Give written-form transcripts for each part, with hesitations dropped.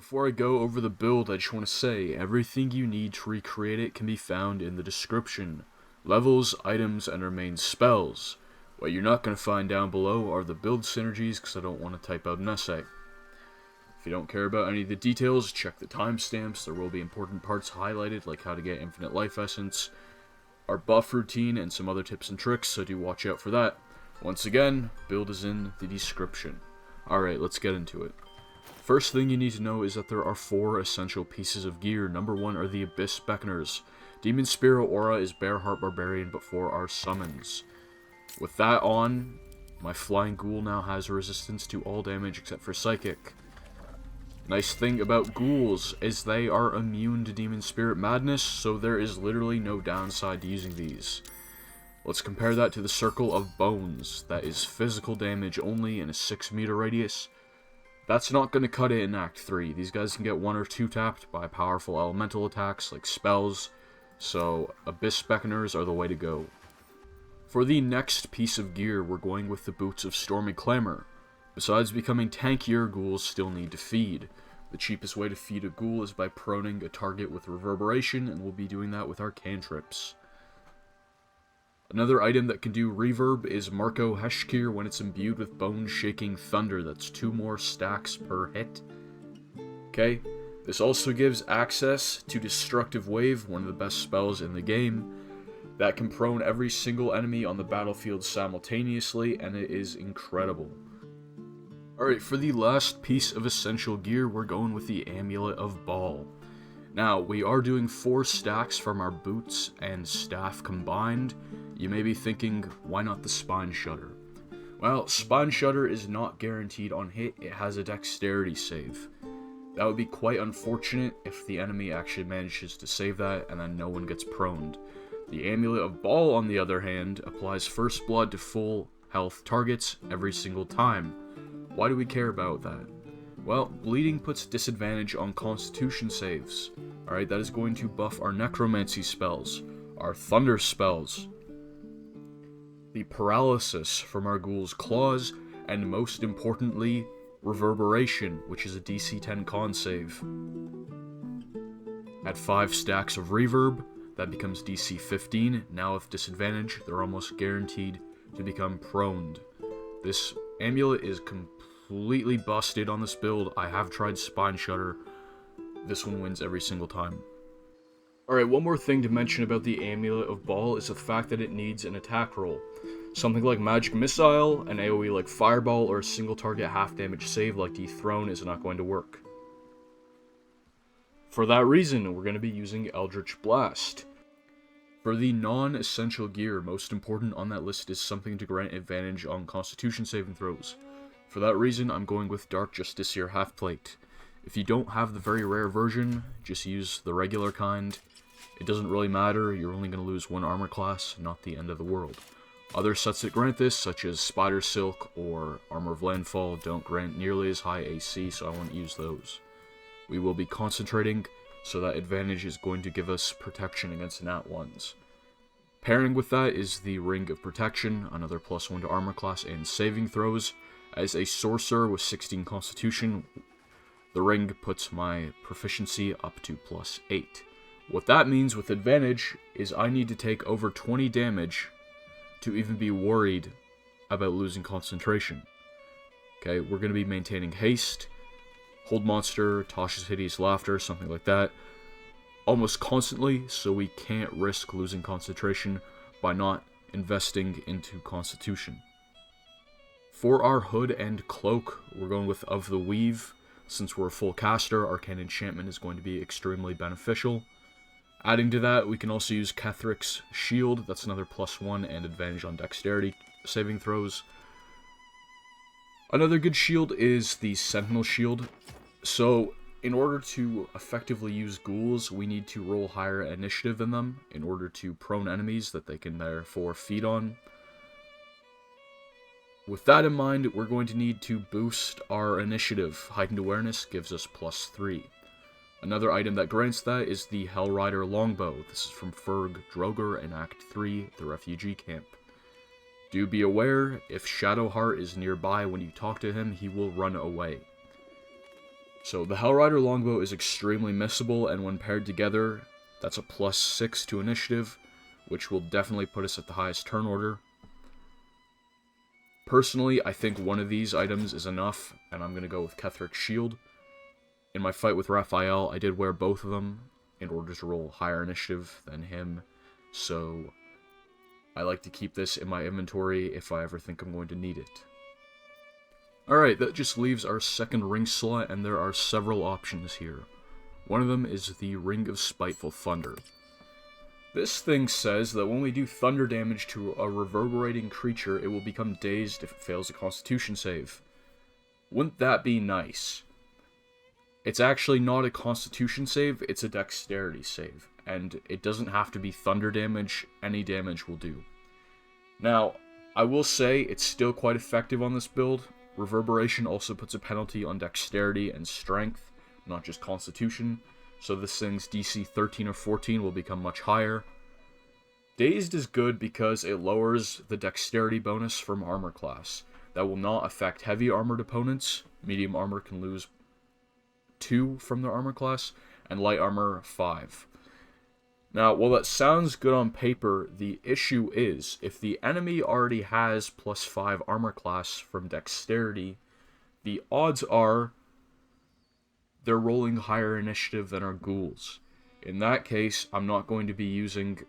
Before I go over the build, I just want to say, everything you need to recreate it can be found in the description. Levels, items, and our main spells. What you're not going to find down below are the build synergies, because I don't want to type out an essay. If you don't care about any of the details, check the timestamps. There will be important parts highlighted, like how to get infinite life essence, our buff routine, and some other tips and tricks, so do watch out for that. Once again, build is in the description. Alright, let's get into it. First thing you need to know is that there are 4 essential pieces of gear. Number 1 are the Abyss Beckoners. Demon Spirit Aura is Bearheart Barbarian, but for our summons. With that on, my Flying Ghoul now has a resistance to all damage except for Psychic. Nice thing about ghouls is they are immune to Demon Spirit Madness, so there is literally no downside to using these. Let's compare that to the Circle of Bones. That is physical damage only in a 6-meter radius. That's not going to cut it in Act 3. These guys can get 1 or 2 tapped by powerful elemental attacks like spells, so Abyss Beckoners are the way to go. For the next piece of gear, we're going with the Boots of Stormy Clamor. Besides becoming tankier, ghouls still need to feed. The cheapest way to feed a ghoul is by proning a target with reverberation, and we'll be doing that with our cantrips. Another item that can do reverb is Markoheshkir when it's imbued with bone-shaking thunder. That's 2 more stacks per hit. Okay, this also gives access to Destructive Wave, one of the best spells in the game, that can prone every single enemy on the battlefield simultaneously, and it is incredible. Alright, for the last piece of essential gear, we're going with the Amulet of Bhaal. Now, we are doing 4 stacks from our boots and staff combined. You may be thinking, why not the Spine Shudder? Well, Spine Shudder is not guaranteed on hit, it has a dexterity save. That would be quite unfortunate if the enemy actually manages to save that and then no one gets proned. The Amulet of Bhaal, on the other hand, applies First Blood to full health targets every single time. Why do we care about that? Well, bleeding puts disadvantage on Constitution saves. Alright, that is going to buff our Necromancy spells, our Thunder spells, the Paralysis from our Ghoul's Claws, and most importantly, Reverberation, which is a DC 10 con save. At 5 stacks of Reverb, that becomes DC 15. Now with disadvantage, they're almost guaranteed to become proned. This amulet is completely busted on this build. I have tried Spine Shudder. This one wins every single time. Alright, one more thing to mention about the Amulet of Bhaal is the fact that it needs an attack roll. Something like Magic Missile, an AoE like Fireball, or a single target half damage save like Dethrone is not going to work. For that reason, we're going to be using Eldritch Blast. For the non-essential gear, most important on that list is something to grant advantage on Constitution saving throws. For that reason, I'm going with Dark Justiciar Half-Plate. If you don't have the very rare version, just use the regular kind. It doesn't really matter, you're only going to lose 1 armor class, not the end of the world. Other sets that grant this, such as Spider Silk or Armor of Landfall, don't grant nearly as high AC, so I won't use those. We will be concentrating, so that advantage is going to give us protection against nat 1s. Pairing with that is the Ring of Protection, another +1 to armor class and saving throws. As a sorcerer with 16 Constitution, the ring puts my proficiency up to +8. What that means with advantage is I need to take over 20 damage to even be worried about losing concentration. Okay, we're going to be maintaining haste, hold monster, Tasha's Hideous Laughter, something like that, almost constantly, so we can't risk losing concentration by not investing into Constitution. For our hood and cloak, we're going with Of the Weave. Since we're a full caster, Arcane Enchantment is going to be extremely beneficial. Adding to that, we can also use Kethric's Shield, that's another +1 and advantage on dexterity saving throws. Another good shield is the Sentinel Shield. So, in order to effectively use ghouls, we need to roll higher initiative than them in order to prone enemies that they can therefore feed on. With that in mind, we're going to need to boost our initiative. Heightened Awareness gives us +3. Another item that grants that is the Hellrider Longbow. This is from Ferg Droger in Act 3, the refugee camp. Do be aware, if Shadowheart is nearby when you talk to him, he will run away. So the Hellrider Longbow is extremely missable, and when paired together, that's a +6 to initiative, which will definitely put us at the highest turn order. Personally, I think one of these items is enough, and I'm going to go with Kethric's Shield. In my fight with Raphael, I did wear both of them in order to roll higher initiative than him, so I like to keep this in my inventory if I ever think I'm going to need it. Alright, that just leaves our second ring slot, and there are several options here. One of them is the Ring of Spiteful Thunder. This thing says that when we do thunder damage to a reverberating creature, it will become dazed if it fails a Constitution save. Wouldn't that be nice? It's actually not a Constitution save, it's a Dexterity save, and it doesn't have to be thunder damage, any damage will do. Now, I will say it's still quite effective on this build. Reverberation also puts a penalty on Dexterity and Strength, not just Constitution, so this thing's DC 13 or 14 will become much higher. Dazed is good because it lowers the Dexterity bonus from Armor class. That will not affect heavy armored opponents. Medium armor can lose 2 from their armor class, and light armor 5. Now, while that sounds good on paper, the issue is, if the enemy already has +5 armor class from Dexterity, the odds are they're rolling higher initiative than our ghouls. In that case, I'm not going to be using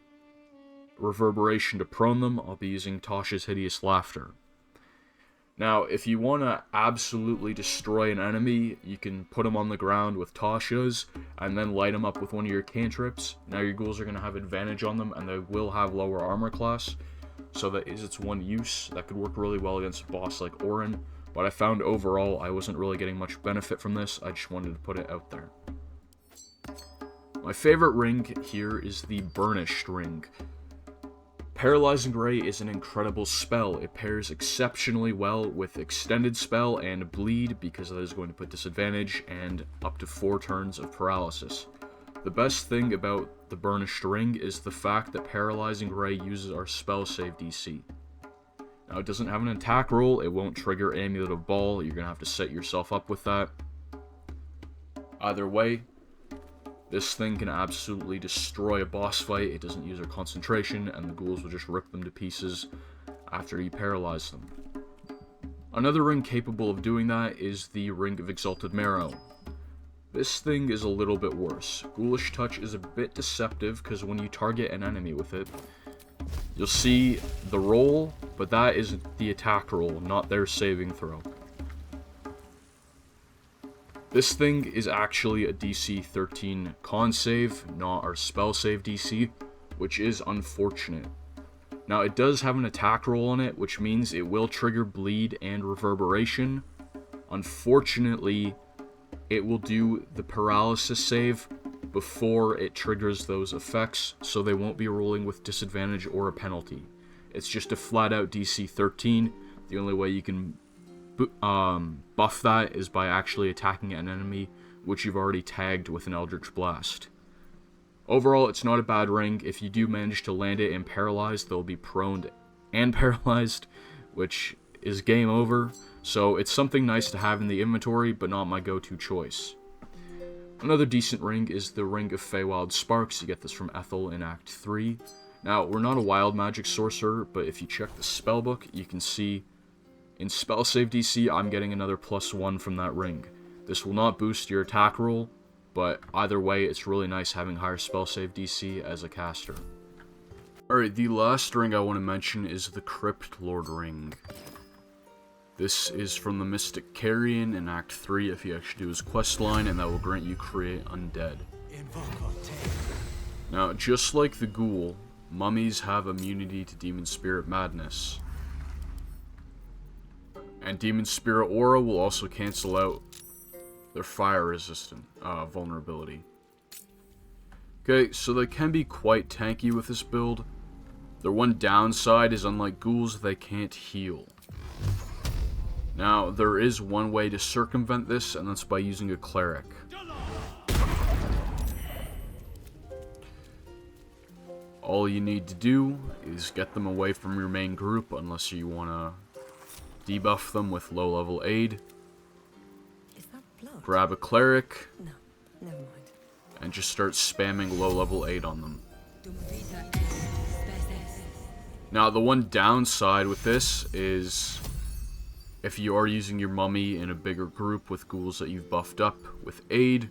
Reverberation to prone them, I'll be using Tasha's Hideous Laughter. Now, if you want to absolutely destroy an enemy, you can put them on the ground with Tasha's, and then light them up with one of your cantrips. Now your ghouls are going to have advantage on them, and they will have lower armor class, so that is its one use. That could work really well against a boss like Orin, but I found overall I wasn't really getting much benefit from this, I just wanted to put it out there. My favorite ring here is the Burnished ring. Paralyzing Ray is an incredible spell. It pairs exceptionally well with Extended Spell and Bleed because that is going to put disadvantage and up to 4 turns of paralysis. The best thing about the Burnished ring is the fact that Paralyzing Ray uses our spell save DC. Now it doesn't have an attack roll, it won't trigger Amulet of Bhaal, you're going to have to set yourself up with that. Either way, this thing can absolutely destroy a boss fight. It doesn't use our concentration, and the ghouls will just rip them to pieces after you paralyze them. Another ring capable of doing that is the Ring of Exalted Marrow. This thing is a little bit worse. Ghoulish Touch is a bit deceptive because when you target an enemy with it, you'll see the roll, but that is the attack roll, not their saving throw. This thing is actually a DC 13 con save, not our spell save DC, which is unfortunate. Now it does have an attack roll on it, which means it will trigger Bleed and Reverberation. Unfortunately, it will do the paralysis save before it triggers those effects, so they won't be rolling with disadvantage or a penalty. It's just a flat out DC 13. The only way you can buff that is by actually attacking an enemy which you've already tagged with an Eldritch Blast. Overall, it's not a bad ring. If you do manage to land it and paralyzed, they'll be prone and paralyzed, which is game over. So it's something nice to have in the inventory, but not my go-to choice. Another decent ring is the Ring of Feywild Sparks. You get this from Ethel in Act 3. Now, we're not a wild magic sorcerer, but if you check the spellbook, you can see in spell save DC, I'm getting another +1 from that ring. This will not boost your attack roll, but either way, it's really nice having higher spell save DC as a caster. Alright, the last ring I want to mention is the Crypt Lord ring. This is from the Mystic Carrion in Act 3 if you actually do his questline, and that will grant you Create Undead. Now, just like the Ghoul, mummies have immunity to Demon Spirit Madness. And Demon Spirit Aura will also cancel out their fire resistant vulnerability. Okay, so they can be quite tanky with this build. Their one downside is, unlike ghouls, they can't heal. Now, there is one way to circumvent this, and that's by using a cleric. All you need to do is get them away from your main group, unless you want to debuff them with low-level aid. Is that blood? grab a cleric, No, never mind. and just start spamming low level 8 on them. Now, the one downside with this is if you are using your mummy in a bigger group with ghouls that you've buffed up with aid,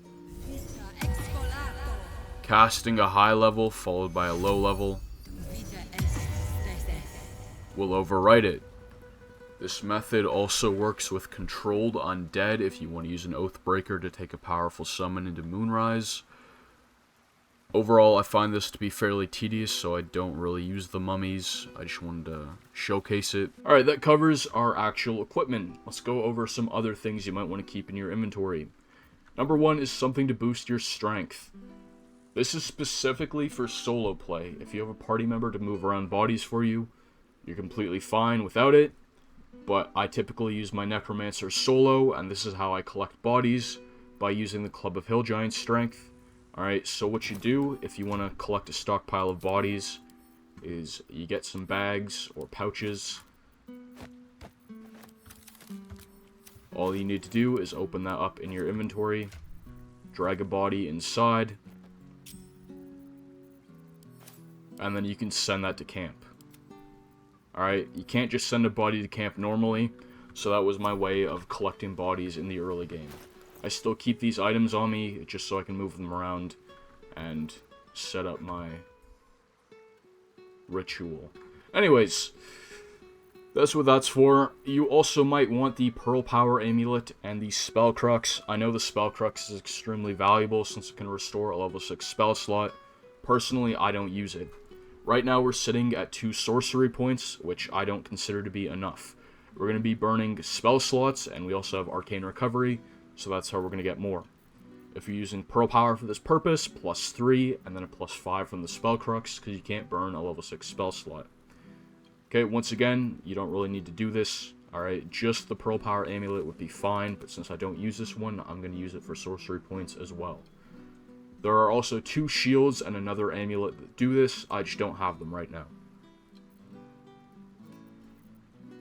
casting a high level followed by a low level will overwrite it. This method also works with controlled undead if you want to use an Oathbreaker to take a powerful summon into Moonrise. Overall, I find this to be fairly tedious, so I don't really use the mummies. I just wanted to showcase it. Alright, that covers our actual equipment. Let's go over some other things you might want to keep in your inventory. Number 1 is something to boost your strength. This is specifically for solo play. If you have a party member to move around bodies for you, you're completely fine without it. But I typically use my Necromancer solo, and this is how I collect bodies, by using the Club of Hill Giant's strength. Alright, so what you do, if you want to collect a stockpile of bodies, is you get some bags or pouches. All you need to do is open that up in your inventory, drag a body inside, and then you can send that to camp. Alright, you can't just send a body to camp normally, so that was my way of collecting bodies in the early game. I still keep these items on me, just so I can move them around and set up my ritual. Anyways, that's what that's for. You also might want the Pearl Power Amulet and the Spell Crux. I know the Spell Crux is extremely valuable since it can restore a level 6 spell slot. Personally, I don't use it. Right now we're sitting at 2 sorcery points, which I don't consider to be enough. We're going to be burning spell slots, and we also have Arcane Recovery, so that's how we're going to get more. If you're using Pearl Power for this purpose, +3, and then a +5 from the Spell Crux, because you can't burn a level 6 spell slot. Okay, once again, you don't really need to do this. Alright, just the Pearl Power Amulet would be fine, but since I don't use this one, I'm going to use it for sorcery points as well. There are also 2 shields and another amulet that do this, I just don't have them right now.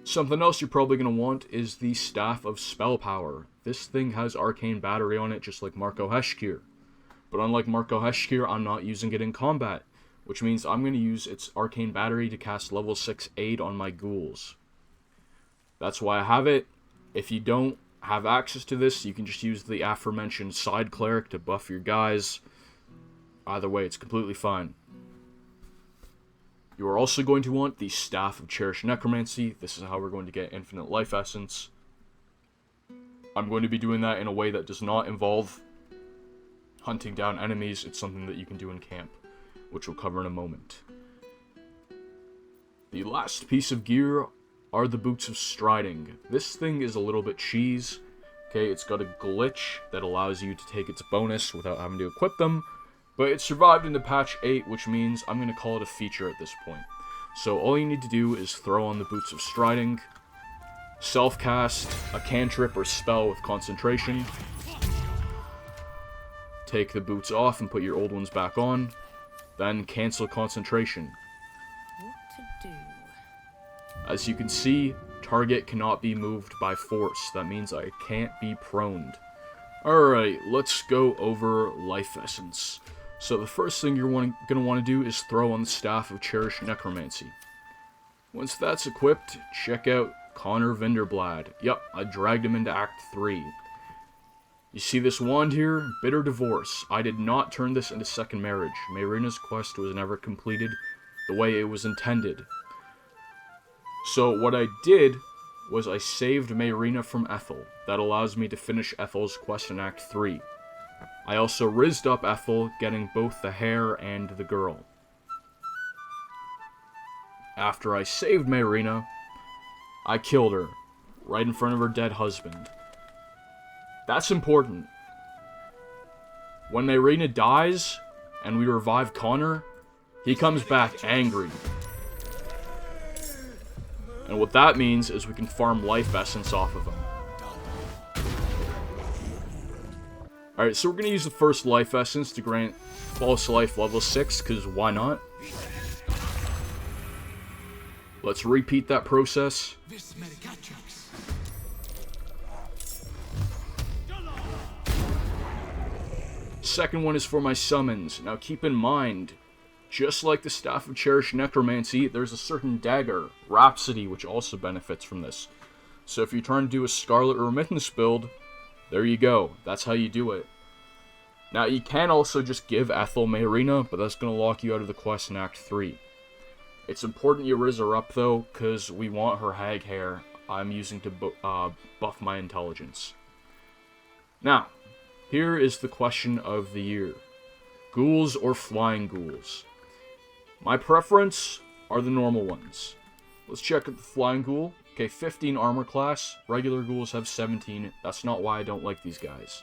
Something else you're probably going to want is the Staff of Spell Power. This thing has Arcane Battery on it, just like Markoheshkir. But unlike Markoheshkir, I'm not using it in combat, which means I'm going to use its Arcane Battery to cast level 6 aid on my ghouls. That's why I have it. If you don't have access to this, you can just use the aforementioned Side Cleric to buff your guys. Either way, it's completely fine. You are also going to want the Staff of Cherished Necromancy. This is how we're going to get Infinite Life Essence. I'm going to be doing that in a way that does not involve hunting down enemies. It's something that you can do in camp, which we'll cover in a moment. The last piece of gear are the Boots of Striding. This thing is a little bit cheese. Okay, it's got a glitch that allows you to take its bonus without having to equip them. But it survived into patch 8, which means I'm going to call it a feature at this point. So all you need to do is throw on the Boots of Striding, self-cast a cantrip or spell with concentration, take the boots off and put your old ones back on, then cancel concentration. What to do? As you can see, target cannot be moved by force. That means I can't be proned. Alright, let's go over Life Essence. So the first thing you're going to want to do is throw on the Staff of Cherished Necromancy. Once that's equipped, check out Connor Vinderblad. Yep, I dragged him into Act 3. You see this wand here? Bitter Divorce. I did not turn this into Second Marriage. Mayrina's quest was never completed the way it was intended. So what I did was I saved Mayrina from Ethel. That allows me to finish Ethel's quest in Act 3. I also rizzed up Ethel, getting both the hair and the girl. After I saved Mayrina, I killed her, right in front of her dead husband. That's important. When Mayrina dies, and we revive Connor, he comes back angry. And what that means is we can farm life essence off of him. Alright, so we're going to use the first life essence to grant false life level 6, because why not? Let's repeat that process. Second one is for my summons. Now keep in mind, just like the Staff of Cherished Necromancy, there's a certain dagger, Rhapsody, which also benefits from this. So if you're trying to do a Scarlet or Remittance build, there you go. That's how you do it. Now you can also just give Ethel Mayrina, but that's going to lock you out of the quest in Act 3. It's important you rizz her up though, because we want her hag hair I'm using to buff my intelligence. Now, here is the question of the year. Ghouls or flying ghouls? My preference are the normal ones. Let's check out the flying ghoul. Okay, 15 armor class. Regular ghouls have 17. That's not why I don't like these guys.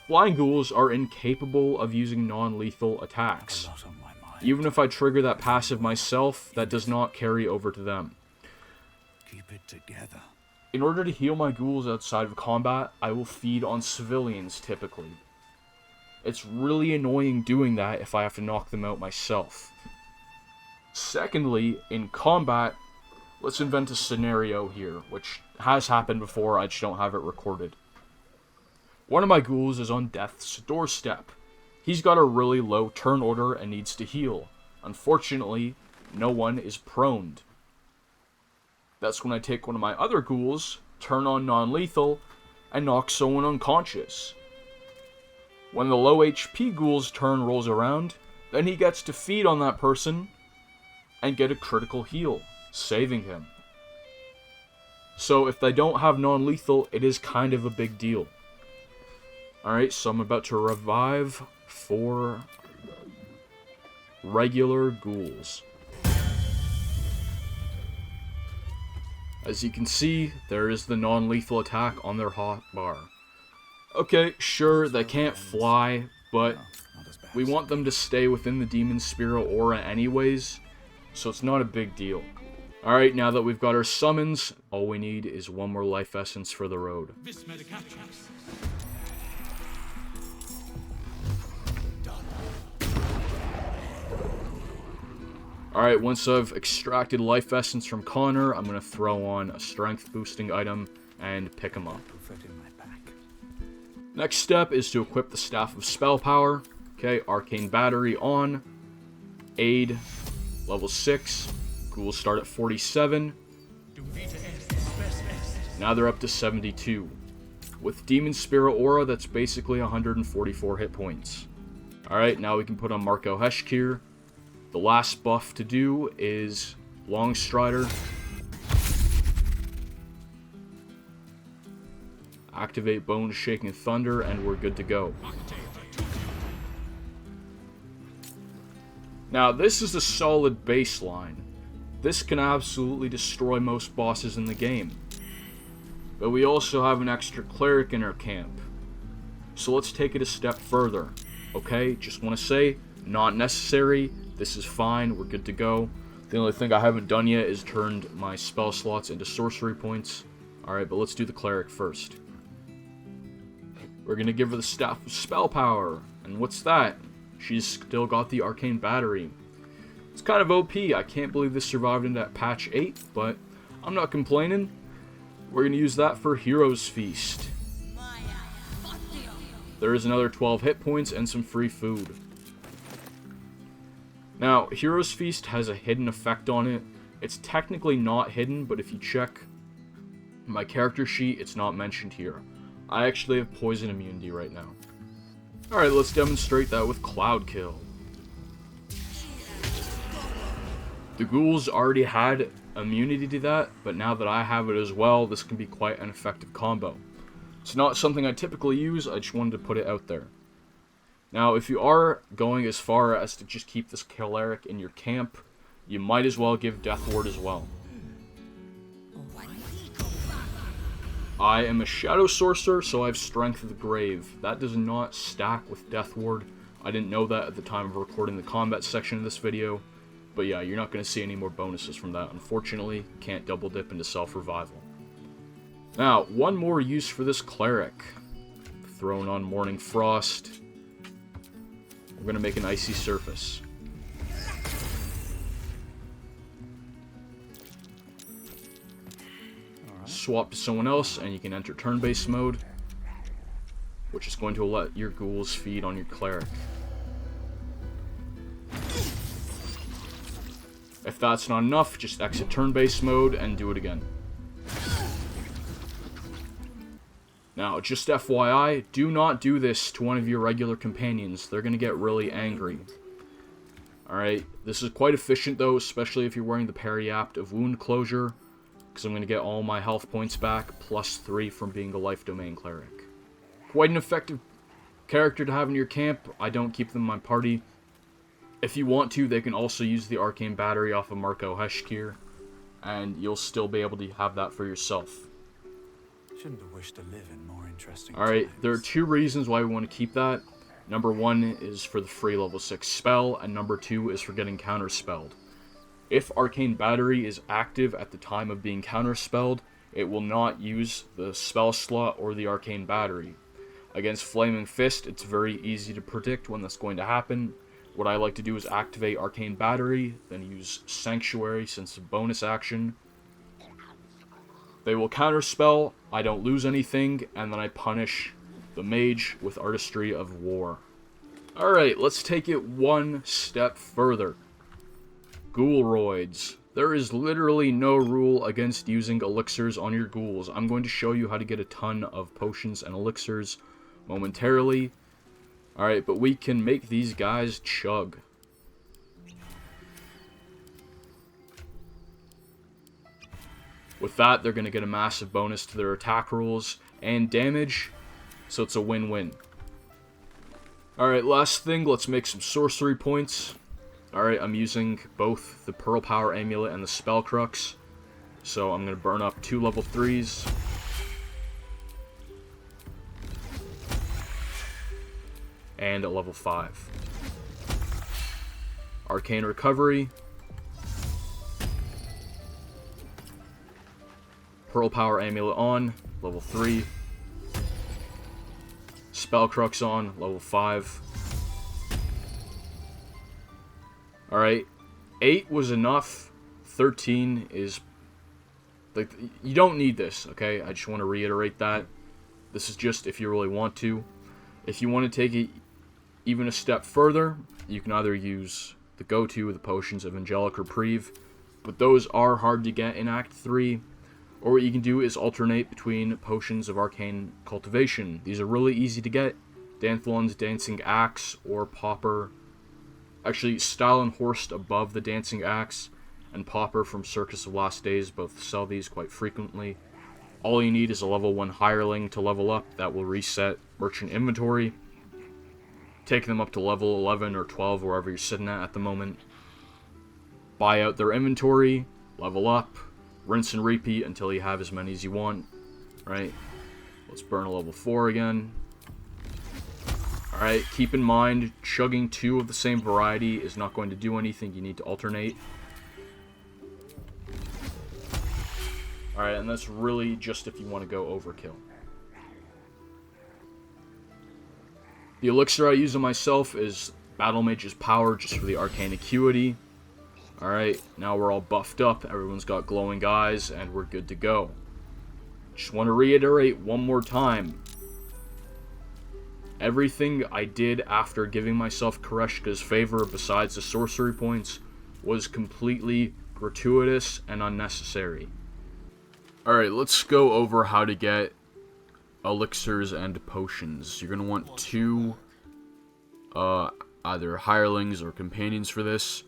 Flying ghouls are incapable of using non-lethal attacks. Even if I trigger that passive myself, that does not carry over to them. Keep it together. In order to heal my ghouls outside of combat, I will feed on civilians typically. It's really annoying doing that if I have to knock them out myself. Secondly, in combat, let's invent a scenario here, which has happened before, I just don't have it recorded. One of my ghouls is on death's doorstep. He's got a really low turn order and needs to heal. Unfortunately, no one is proned. That's when I take one of my other ghouls, turn on non-lethal, and knock someone unconscious. When the low HP ghoul's turn rolls around, then he gets to feed on that person and get a critical heal, saving him. So if they don't have non-lethal, it is kind of a big deal. Alright, so I'm about to revive 4 regular ghouls. As you can see, there is the non-lethal attack on their hotbar. Okay, sure, they can't fly, but we want them to stay within the Demon Spirit aura anyways, so it's not a big deal. Alright, now that we've got our summons, all we need is one more life essence for the road. Alright, once I've extracted life essence from Connor, I'm going to throw on a strength boosting item and pick him up. Next step is to equip the Staff of Spell Power. Okay, Arcane Battery on. Aid, level 6. Ghouls start at 47. Now they're up to 72. With Demon Spirit Aura, that's basically 144 hit points. Alright, now we can put on Markoheshkir. The last buff to do is Longstrider. Activate Bone Shaking Thunder, and we're good to go. Now, this is a solid baseline. This can absolutely destroy most bosses in the game. But we also have an extra cleric in our camp. So let's take it a step further. Okay, just want to say, not necessary. This is fine, we're good to go. The only thing I haven't done yet is turned my spell slots into sorcery points. Alright, but let's do the cleric first. We're gonna give her the Staff of Spell Power. And what's that? She's still got the Arcane Battery. It's kind of OP, I can't believe this survived into patch 8, but I'm not complaining. We're gonna use that for Hero's Feast. There is another 12 hit points and some free food. Now, Hero's Feast has a hidden effect on it. It's technically not hidden, but if you check my character sheet, it's not mentioned here. I actually have poison immunity right now. Alright, let's demonstrate that with Cloud Kill. The ghouls already had immunity to that, but now that I have it as well, this can be quite an effective combo. It's not something I typically use, I just wanted to put it out there. Now, if you are going as far as to just keep this cleric in your camp, you might as well give Death Ward as well. I am a Shadow Sorcerer, so I have Strength of the Grave. That does not stack with Death Ward. I didn't know that at the time of recording the combat section of this video. But yeah, you're not going to see any more bonuses from that. Unfortunately, can't double dip into self-revival. Now, one more use for this cleric. Thrown on Morning Frost. We're going to make an Icy Surface. Swap to someone else, and you can enter turn-based mode. which is going to let your ghouls feed on your cleric. If that's not enough, just exit turn-based mode and do it again. Now, just FYI, do not do this to one of your regular companions. They're going to get really angry. Alright, this is quite efficient though, especially if you're wearing the parry apt of Wound Closure, because I'm going to get all my health points back, plus 3 from being a Life Domain Cleric. Quite an effective character to have in your camp. I don't keep them in my party. If you want to, they can also use the Arcane Battery off of Markoheshkir, and you'll still be able to have that for yourself. Shouldn't have wished to live in more interesting Alright, times. there are 2 reasons why we want to keep that. Number 1 is for the free level 6 spell, and number 2 is for getting counterspelled. If Arcane Battery is active at the time of being counterspelled, it will not use the spell slot or the Arcane Battery. Against Flaming Fist, it's very easy to predict when that's going to happen. What I like to do is activate Arcane Battery, then use Sanctuary since it's a bonus action. They will counterspell, I don't lose anything, and then I punish the mage with Artistry of War. Alright, let's take it one step further. Ghoulroids. There is literally no rule against using elixirs on your ghouls. I'm going to show you how to get a ton of potions and elixirs momentarily. Alright, but we can make these guys chug. With that, they're going to get a massive bonus to their attack rolls and damage, so it's a win-win. Alright, last thing, let's make some sorcery points. Alright, I'm using both the Pearl Power Amulet and the Spell Crux, so I'm going to burn up 2 level 3s. And a level 5. Arcane Recovery. Pearl Power Amulet on, level 3. Spell Crux on, level 5. Alright, 8 was enough. 13 is... like, you don't need this, okay? I just want to reiterate that. This is just if you really want to. If you want to take it even a step further, you can either use the go-to, the Potions of Angelic Reprieve, but those are hard to get in Act 3. Or what you can do is alternate between Potions of Arcane Cultivation. These are really easy to get. Danthlon's Dancing Axe or Popper. Actually, Stylenhorst above the Dancing Axe and Popper from Circus of Last Days both sell these quite frequently. All you need is a level 1 hireling to level up. That will reset Merchant Inventory. Take them up to level 11 or 12, wherever you're sitting at the moment. Buy out their inventory, level up, rinse and repeat until you have as many as you want. Right? Let's burn a level 4 again. Alright, keep in mind, chugging 2 of the same variety is not going to do anything. You need to alternate. Alright, and that's really just if you want to go overkill. The elixir I use on myself is Battle Mage's Power, just for the Arcane Acuity. Alright, now we're all buffed up, everyone's got glowing eyes, and we're good to go. Just want to reiterate one more time. Everything I did after giving myself Koreshka's favor, besides the sorcery points, was completely gratuitous and unnecessary. Alright, let's go over how to get elixirs and potions. You're going to want 2 either hirelings or companions for this.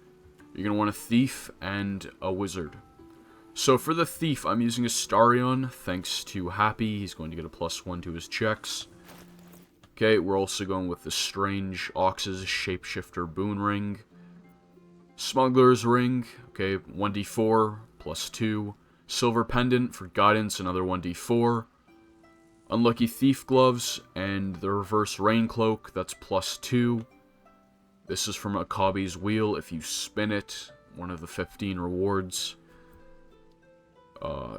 You're going to want a thief and a wizard. So for the thief, I'm using Astarion, thanks to Happy. He's going to get a +1 to his checks. Okay, we're also going with the Strange Ox's Shapeshifter Boon Ring. Smuggler's Ring, okay, 1d4, +2. Silver Pendant for Guidance, another 1d4. Unlucky Thief Gloves, and the Reverse Rain Cloak, that's +2. This is from Akabi's Wheel. If you spin it, one of the 15 rewards.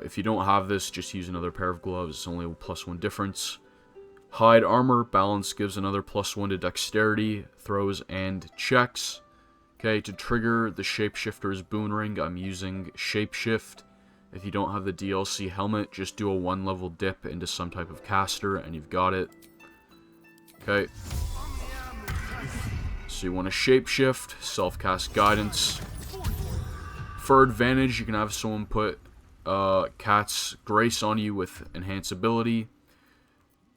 If you don't have this, just use another pair of gloves. It's only a +1 difference. Hide Armor. Balance gives another +1 to Dexterity, Throws, and Checks. Okay, to trigger the Shapeshifter's Boon Ring, I'm using Shapeshift. If you don't have the DLC helmet, just do a 1-level dip into some type of caster, and you've got it. Okay. So you want to shapeshift, self-cast guidance. For advantage, you can have someone put Cat's Grace on you with enhanced ability.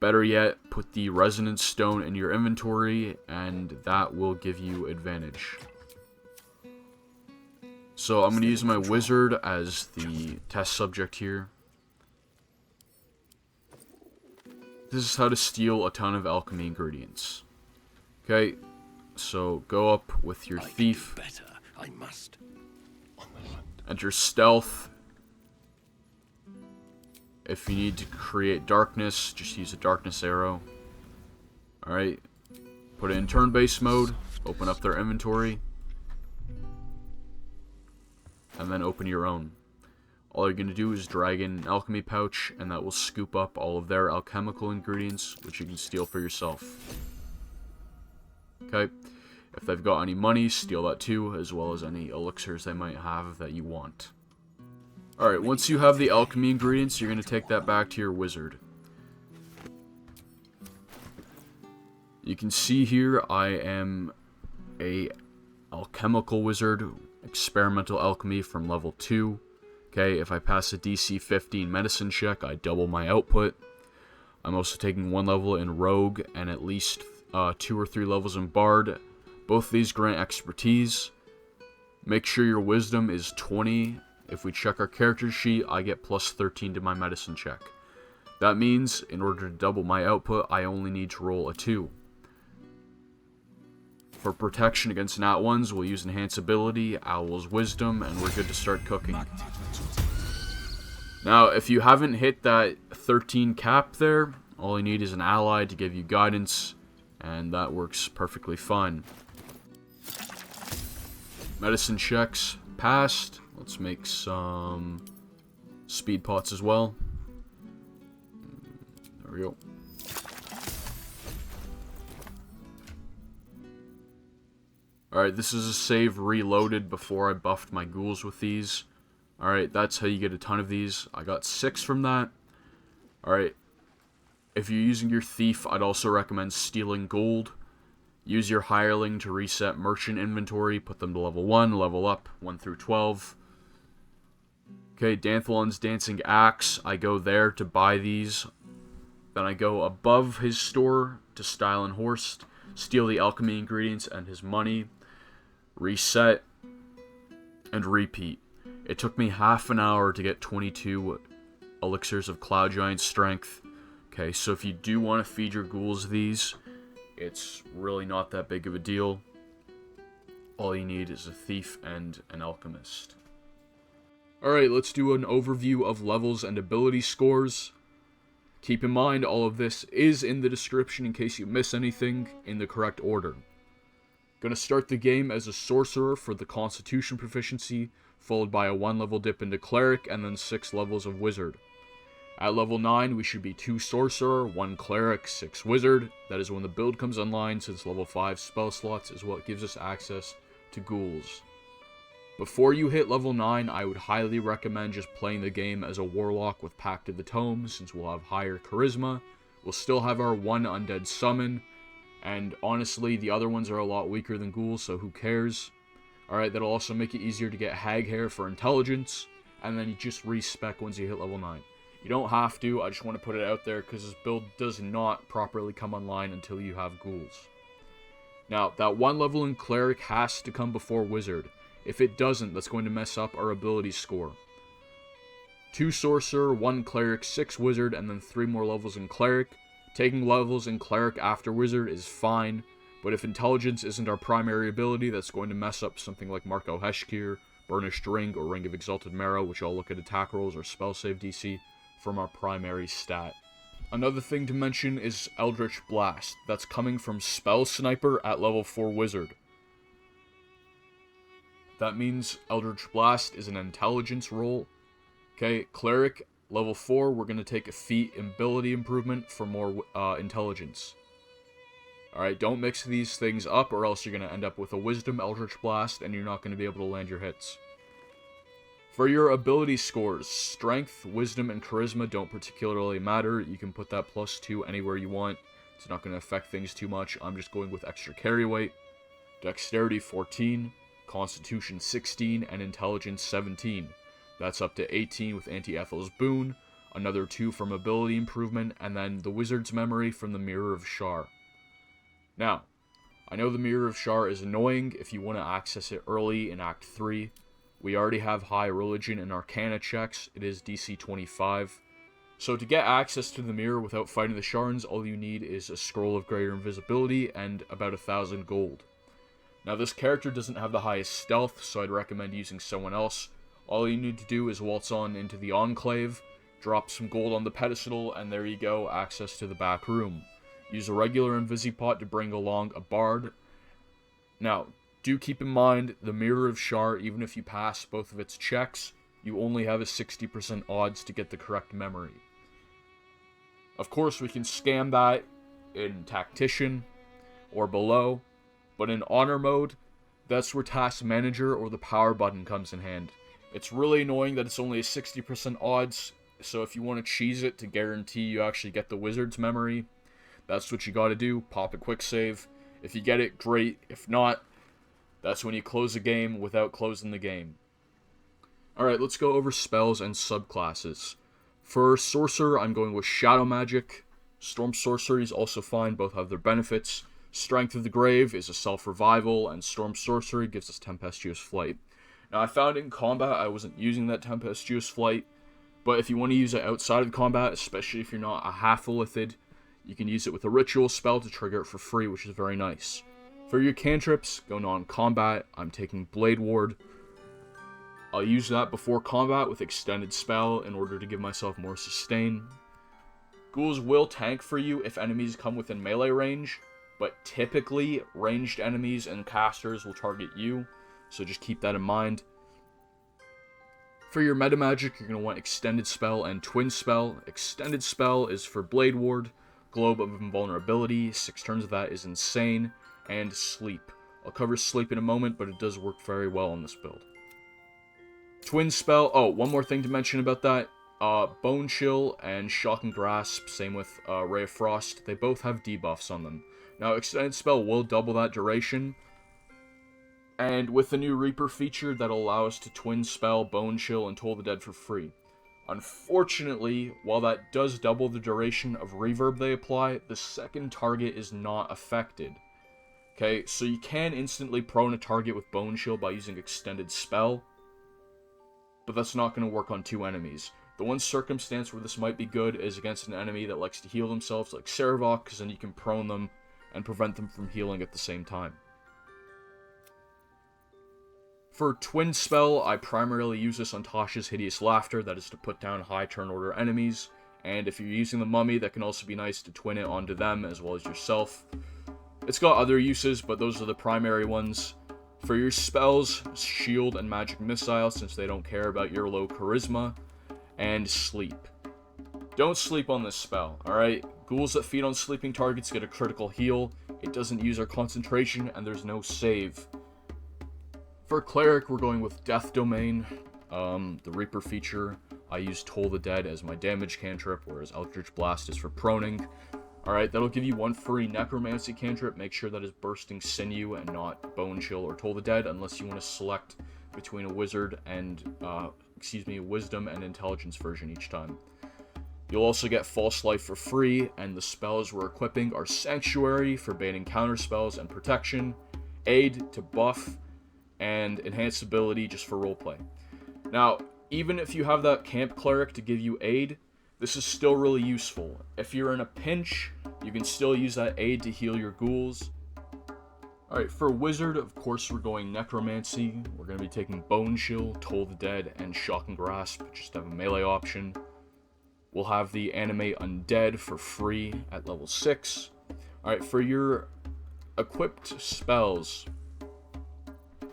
Better yet, put the Resonance Stone in your inventory, and that will give you advantage. So I'm going to use my Wizard as the test subject here. This is how to steal a ton of alchemy ingredients. Okay, so go up with your Thief. Better, I must. Enter Stealth. If you need to create darkness, just use a darkness arrow. Alright. Put it in turn-based mode. Open up their inventory. And then open your own. All you're going to do is drag in an alchemy pouch, and that will scoop up all of their alchemical ingredients, which you can steal for yourself. Okay. If they've got any money, steal that too, as well as any elixirs they might have that you want. Alright, once you have the alchemy ingredients, you're going to take that back to your wizard. You can see here, I am a alchemical wizard, experimental alchemy from level 2. Okay, if I pass a DC 15 medicine check, I double my output. I'm also taking 1 level in rogue and at least 2 or 3 levels in bard. Both of these grant expertise. Make sure your wisdom is 20. If we check our character sheet, I get plus 13 to my medicine check. That means, in order to double my output, I only need to roll a 2. For protection against nat 1s, we'll use Enhance Ability, Owl's Wisdom, and we're good to start cooking. Now, if you haven't hit that 13 cap there, all you need is an ally to give you guidance, and that works perfectly fine. Medicine checks passed. Let's make some speed pots as well. There we go. Alright, this is a save reloaded before I buffed my ghouls with these. Alright, that's how you get a ton of these. I got 6 from that. Alright, if you're using your thief, I'd also recommend stealing gold. Use your hireling to reset merchant inventory, put them to level 1, level up, 1 through 12. Okay, Danthalon's Dancing Axe, I go there to buy these. Then I go above his store to Style and Horst, steal the alchemy ingredients and his money, reset, and repeat. It took me half an hour to get 22 elixirs of Cloud Giant Strength. Okay, so if you do want to feed your ghouls these, it's really not that big of a deal. All you need is a thief and an alchemist. Alright, let's do an overview of levels and ability scores. Keep in mind, all of this is in the description in case you miss anything in the correct order. Gonna start the game as a sorcerer for the Constitution proficiency, followed by a 1 level dip into cleric, and then 6 levels of wizard. At level 9, we should be 2 sorcerer, 1 cleric, 6 wizard. That is when the build comes online, since level 5 spell slots is what gives us access to ghouls. Before you hit level 9, I would highly recommend just playing the game as a warlock with Pact of the Tome, since we'll have higher charisma. We'll still have our 1 undead summon, and honestly, the other ones are a lot weaker than ghouls, so who cares? Alright, that'll also make it easier to get hag hair for intelligence, and then you just respec once you hit level 9. You don't have to, I just want to put it out there because this build does not properly come online until you have ghouls. Now, that 1 level in cleric has to come before wizard. If it doesn't, that's going to mess up our ability score. 2 sorcerer, 1 cleric, 6 wizard, and then 3 more levels in cleric. Taking levels in cleric after wizard is fine, but if intelligence isn't our primary ability, that's going to mess up something like Markoheshkir, Burnished Ring, or Ring of Exalted Marrow, which I'll look at attack rolls or spell save DC from our primary stat. Another thing to mention is Eldritch Blast. That's coming from Spell Sniper at level 4 wizard. That means Eldritch Blast is an intelligence roll. Okay, cleric, level 4, we're going to take a feat ability improvement for more intelligence. Alright, don't mix these things up or else you're going to end up with a wisdom Eldritch Blast and you're not going to be able to land your hits. For your ability scores, strength, wisdom, and charisma don't particularly matter. You can put that +2 anywhere you want. It's not going to affect things too much. I'm just going with extra carry weight. Dexterity 14, Constitution 16, and Intelligence 17. That's up to 18 with Anti-Ethel's Boon, another 2 from ability improvement, and then the Wizard's Memory from the Mirror of Shar. Now, I know the Mirror of Shar is annoying if you want to access it early in Act 3. We already have high religion and arcana checks. It is DC 25. So to get access to the mirror without fighting the Sharns, all you need is a scroll of greater invisibility and about 1,000 gold. Now this character doesn't have the highest stealth, so I'd recommend using someone else. All you need to do is waltz on into the Enclave, drop some gold on the pedestal, and there you go, access to the back room. Use a regular Invisipot to bring along a bard. Now, do keep in mind, the Mirror of Shar, even if you pass both of its checks, you only have a 60% odds to get the correct memory. Of course, we can scam that in Tactician or below, but in Honor mode, that's where Task Manager or the power button comes in hand. It's really annoying that it's only a 60% odds, so if you want to cheese it to guarantee you actually get the Wizard's Memory, that's what you gotta do. Pop a quick save. If you get it, great. If not, that's when you close the game without closing the game. Alright, let's go over spells and subclasses. For Sorcerer, I'm going with Shadow Magic. Storm Sorcery is also fine, both have their benefits. Strength of the Grave is a self-revival, and Storm Sorcery gives us Tempestuous Flight. Now, I found in combat I wasn't using that Tempestuous Flight, but if you want to use it outside of combat, especially if you're not a half-illithid, you can use it with a ritual spell to trigger it for free, which is very nice. For your cantrips, go non-combat. I'm taking Blade Ward. I'll use that before combat with Extended Spell in order to give myself more sustain. Ghouls will tank for you if enemies come within melee range, but typically ranged enemies and casters will target you, so just keep that in mind. For your meta magic, you're going to want Extended Spell and Twin Spell. Extended Spell is for Blade Ward, Globe of Invulnerability, 6 turns of that is insane, and Sleep. I'll cover Sleep in a moment, but it does work very well on this build. Twin Spell, oh, one more thing to mention about that, Bone Chill and Shocking Grasp, same with Ray of Frost, they both have debuffs on them. Now, Extended Spell will double that duration, and with the new Reaper feature, that'll allow us to Twin Spell, Bone Chill, and Toll the Dead for free. Unfortunately, while that does double the duration of reverb they apply, the second target is not affected. Okay, so you can instantly prone a target with Bone Chill by using Extended Spell, but that's not going to work on 2 enemies. The one circumstance where this might be good is against an enemy that likes to heal themselves, like Sarevok, because then you can prone them and prevent them from healing at the same time. For Twin Spell, I primarily use this on Tasha's Hideous Laughter, that is to put down high turn order enemies, and if you're using the Mummy, that can also be nice to twin it onto them as well as yourself. It's got other uses, but those are the primary ones. For your spells, Shield and Magic Missile, since they don't care about your low Charisma, and Sleep. Don't sleep on this spell, alright? Ghouls that feed on sleeping targets get a critical heal, it doesn't use our concentration, and there's no save. For Cleric, we're going with Death Domain, the Reaper feature. I use Toll the Dead as my damage cantrip, whereas Eldritch Blast is for proning. Alright, that'll give you 1 free Necromancy cantrip. Make sure that is Bursting Sinew and not Bone Chill or Toll the Dead, unless you want to select between a Wizard and, Wisdom and Intelligence version each time. You'll also get False Life for free, and the spells we're equipping are Sanctuary for baiting counterspells and protection, Aid to buff, and Enhanced Ability just for roleplay. Now, even if you have that Camp Cleric to give you Aid, this is still really useful. If you're in a pinch, you can still use that Aid to heal your ghouls. Alright, for Wizard, of course we're going Necromancy. We're going to be taking Bone Chill, Toll the Dead, and Shocking Grasp, just to have a melee option. We'll have the Animate Undead for free at level 6. Alright, for your equipped spells,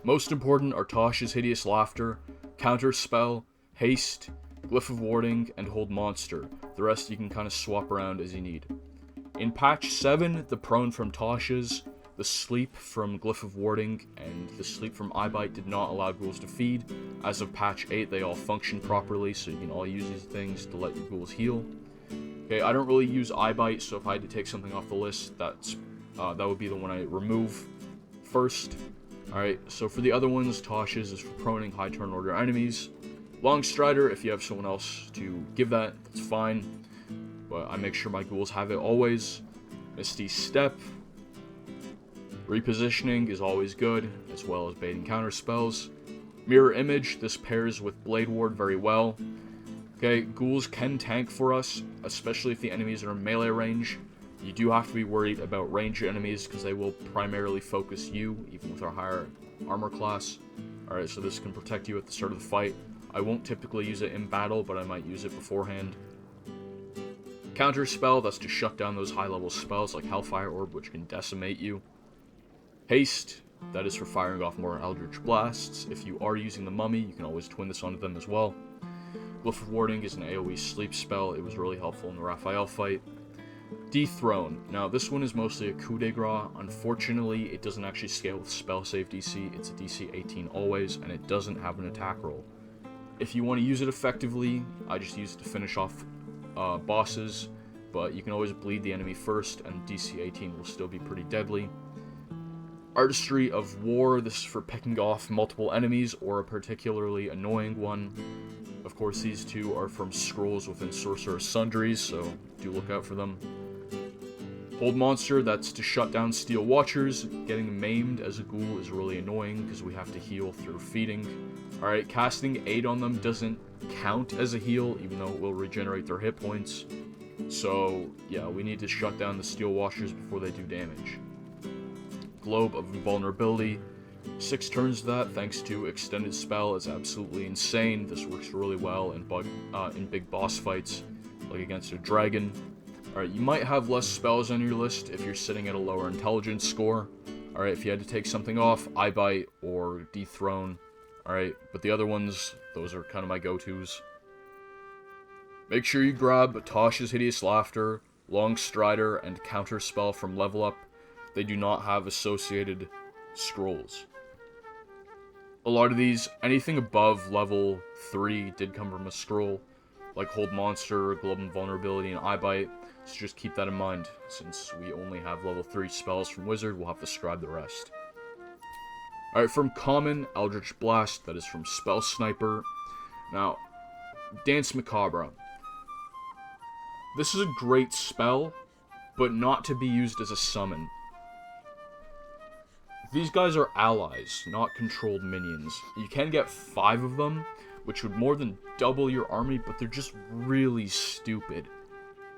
most important are Tasha's Hideous Laughter, Counter Spell, Haste, Glyph of Warding, and Hold Monster. The rest you can kind of swap around as you need. In patch 7, the Prone from Tasha's, the Sleep from Glyph of Warding, and the Sleep from Eyebite did not allow ghouls to feed. As of patch 8, they all function properly, so you can all use these things to let your ghouls heal. Okay, I don't really use eye bite, so if I had to take something off the list, that would be the one I remove first. Alright, so for the other ones, Tosh's is for proning high turn order enemies. Long Strider, if you have someone else to give that, that's fine. But I make sure my ghouls have it always. Misty Step. Repositioning is always good, as well as baiting counter spells. Mirror Image, this pairs with Blade Ward very well. Okay, ghouls can tank for us, especially if the enemies are in melee range. You do have to be worried about ranged enemies, because they will primarily focus you, even with our higher armor class. Alright, so this can protect you at the start of the fight. I won't typically use it in battle, but I might use it beforehand. Counter Spell, that's to shut down those high level spells like Hellfire Orb, which can decimate you. Haste, that is for firing off more Eldritch Blasts. If you are using the Mummy, you can always twin this onto them as well. Glyph of Warding is an AoE sleep spell. It was really helpful in the Raphael fight. Dethrone. Now, this one is mostly a coup de grace. Unfortunately, it doesn't actually scale with spell save DC. It's a DC 18 always, and it doesn't have an attack roll. If you want to use it effectively, I just use it to finish off bosses, but you can always bleed the enemy first, and DC 18 will still be pretty deadly. Artistry of War, this is for picking off multiple enemies or a particularly annoying one. Of course, these two are from scrolls within Sorcerer's Sundries, so do look out for them. Hold Monster, that's to shut down Steel Watchers. Getting maimed as a ghoul is really annoying because we have to heal through feeding. Alright, casting Aid on them doesn't count as a heal, even though it will regenerate their hit points. So, yeah, we need to shut down the Steel Watchers before they do damage. Globe of Invulnerability. 6 turns to that, thanks to Extended Spell, is absolutely insane. This works really well in big boss fights, like against a dragon. Alright, you might have less spells on your list if you're sitting at a lower intelligence score. Alright, if you had to take something off, Eye Bite or Dethrone. Alright, but the other ones, those are kind of my go-tos. Make sure you grab Tosh's Hideous Laughter, Long Strider, and Counter Spell from Level Up. They do not have associated scrolls. A lot of these, anything above level 3 did come from a scroll, like Hold Monster, Globe Invulnerability, and Eye Bite, so just keep that in mind. Since we only have level 3 spells from Wizard, we'll have to scribe the rest. Alright, from Common, Eldritch Blast, that is from Spell Sniper. Now, Danse Macabre. This is a great spell, but not to be used as a summon. These guys are allies, not controlled minions. You can get 5 of them, which would more than double your army, but they're just really stupid.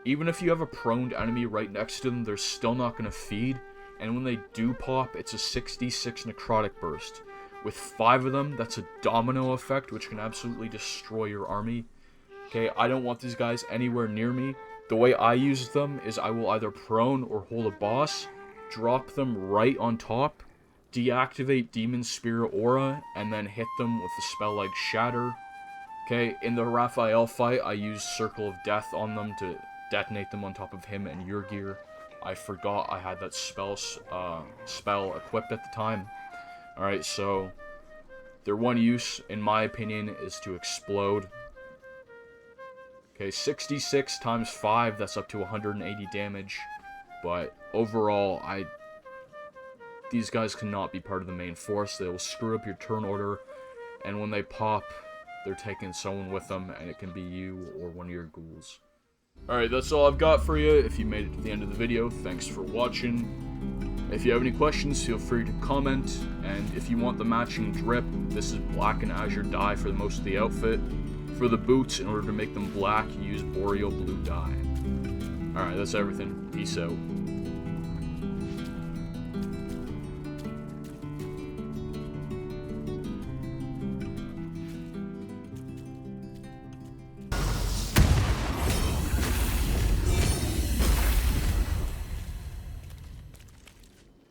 Even if you have a proned enemy right next to them, they're still not going to feed, and when they do pop, it's a 66 necrotic burst. With 5 of them, that's a domino effect, which can absolutely destroy your army. Okay, I don't want these guys anywhere near me. The way I use them is I will either prone or hold a boss, drop them right on top, deactivate Demon Spear Aura, and then hit them with a spell like Shatter. Okay, in the Raphael fight, I used Circle of Death on them to detonate them on top of him and your gear. I forgot I had that spell equipped at the time. Alright, so their one use, in my opinion, is to explode. Okay, 66 times 5, that's up to 180 damage. But overall, these guys cannot be part of the main force. They will screw up your turn order, and when they pop, they're taking someone with them, and it can be you or one of your ghouls. Alright, that's all I've got for you. If you made it to the end of the video, thanks for watching. If you have any questions, feel free to comment, and if you want the matching drip, this is black and azure dye for most of the outfit. For the boots, in order to make them black, use boreal blue dye. Alright, that's everything. Peace out.